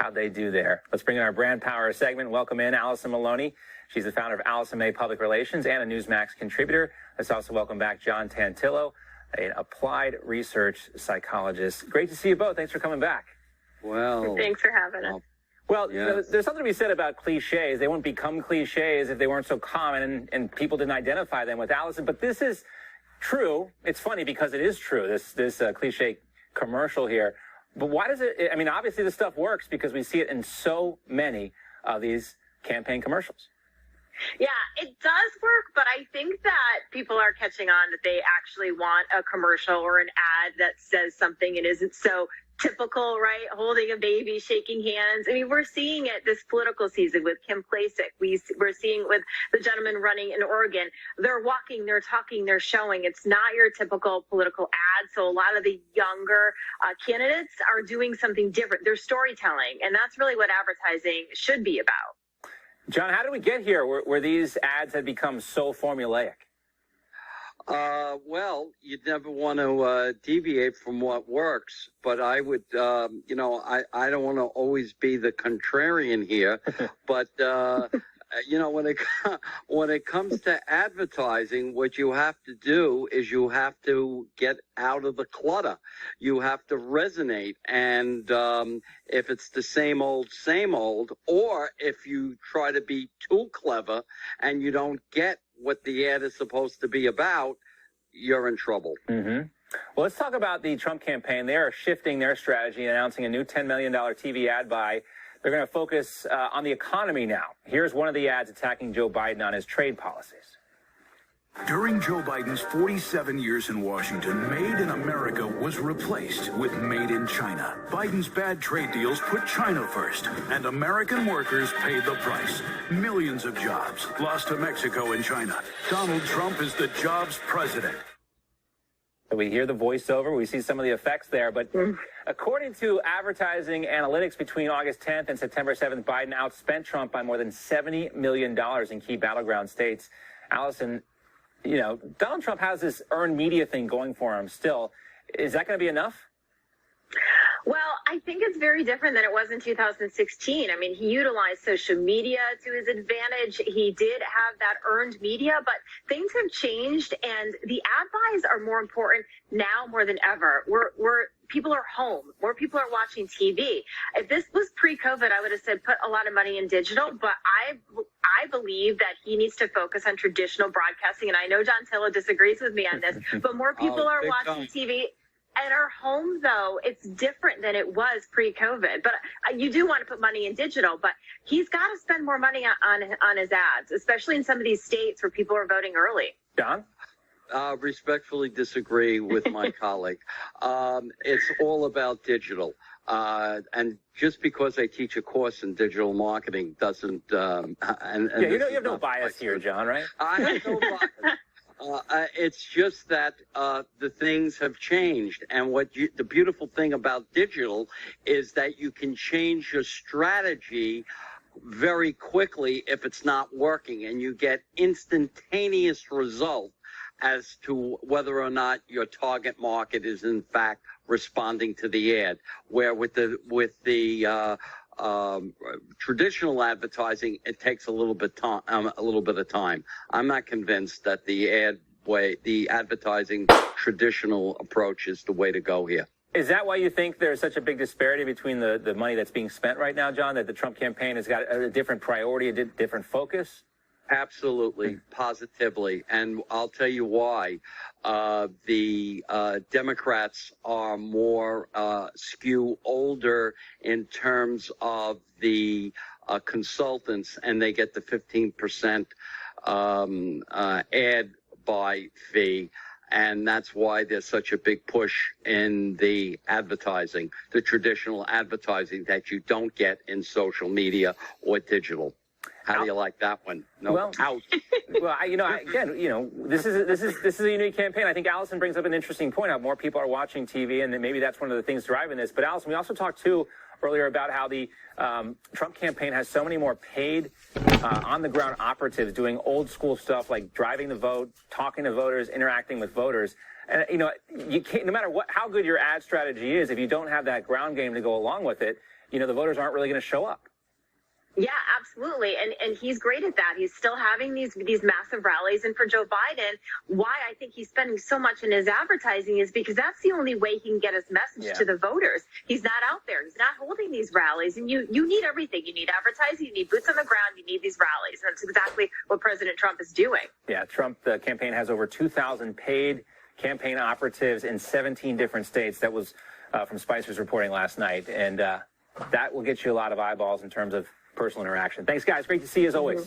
how'd they do there. Let's bring in our Brand Power segment. Welcome in Allison Maloney. She's the founder of Allison May Public Relations and a Newsmax contributor. Let's also welcome back John Tantillo, an applied research psychologist. Great to see you both. Thanks for coming back. Well, thanks for having us. Well, yes. You know, there's something to be said about cliches. They wouldn't become cliches if they weren't so common and people didn't identify them with Allison. But this is true. It's funny because it is true, this cliche commercial here. But why does it, I mean, obviously this stuff works because we see it in so many of these campaign commercials. Yeah, it does work, but I think that people are catching on that they actually want a commercial or an ad that says something and isn't so typical, right? Holding a baby, shaking hands. I mean, we're seeing it this political season with Kim Klacik. We're seeing with the gentleman running in Oregon. They're walking, they're talking, they're showing. It's not your typical political ad. So a lot of the younger candidates are doing something different. They're storytelling, and that's really what advertising should be about. John, how did we get here where these ads have become so formulaic? Well, you'd never want to deviate from what works, but I would, I don't want to always be the contrarian here, but, when it comes to advertising, what you have to do is you have to get out of the clutter. You have to resonate. And if it's the same old, or if you try to be too clever and you don't get what the ad is supposed to be about, you're in trouble. Mm-hmm. Well, let's talk about the Trump campaign. They are shifting their strategy, announcing a new $10 million TV ad buy. They're going to focus on the economy now. Here's one of the ads attacking Joe Biden on his trade policies. During Joe Biden's 47 years in Washington, Made in America was replaced with Made in China. Biden's bad trade deals put China first, and American workers paid the price. Millions of jobs lost to Mexico and China. Donald Trump is the jobs president. We hear the voiceover. We see some of the effects there. But according to advertising analytics, between August 10th and September 7th, Biden outspent Trump by more than $70 million in key battleground states. Allison, you know, Donald Trump has this earned media thing going for him still. Is that going to be enough? Well, I think it's very different than it was in 2016. I mean, he utilized social media to his advantage. He did have that earned media, but things have changed, and the ad buys are more important now more than ever. People are home. More people are watching TV. If this was pre-COVID, I would have said put a lot of money in digital, but I believe that he needs to focus on traditional broadcasting, and I know John Tillo disagrees with me on this, but more people are watching TV. At our home, though, it's different than it was pre-COVID. But you do want to put money in digital, but he's got to spend more money on his ads, especially in some of these states where people are voting early. John? Respectfully disagree with my colleague. It's all about digital. And just because I teach a course in digital marketing doesn't... you have no bias here, John, right? I have no bias. It's just that the things have changed, and the beautiful thing about digital is that you can change your strategy very quickly if it's not working, and you get instantaneous result as to whether or not your target market is in fact responding to the ad. Where with the traditional advertising, it takes a little bit of time. I'm not convinced that the advertising traditional approach is the way to go here. Is that why you think there's such a big disparity between the money that's being spent right now, John, that the Trump campaign has got a different priority, a different focus? Absolutely, positively. And I'll tell you why. The Democrats are more skew older in terms of the consultants, and they get the 15% ad buy fee. And that's why there's such a big push in the advertising, the traditional advertising that you don't get in social media or digital. How do you like that one? No, well, out. Well, this is a unique campaign. I think Allison brings up an interesting point. How more people are watching TV, and maybe that's one of the things driving this. But Allison, we also talked too earlier about how the Trump campaign has so many more paid on-the-ground operatives doing old-school stuff like driving the vote, talking to voters, interacting with voters. And you can't, no matter how good your ad strategy is, if you don't have that ground game to go along with it, the voters aren't really going to show up. Yeah, absolutely. And he's great at that. He's still having these massive rallies. And for Joe Biden, why I think he's spending so much in his advertising is because that's the only way he can get his message to the voters. He's not out there. He's not holding these rallies. And you need everything. You need advertising. You need boots on the ground. You need these rallies. And that's exactly what President Trump is doing. Yeah, the campaign has over 2,000 paid campaign operatives in 17 different states. That was from Spicer's reporting last night. And that will get you a lot of eyeballs in terms of personal interaction. Thanks, guys. Great to see you as always.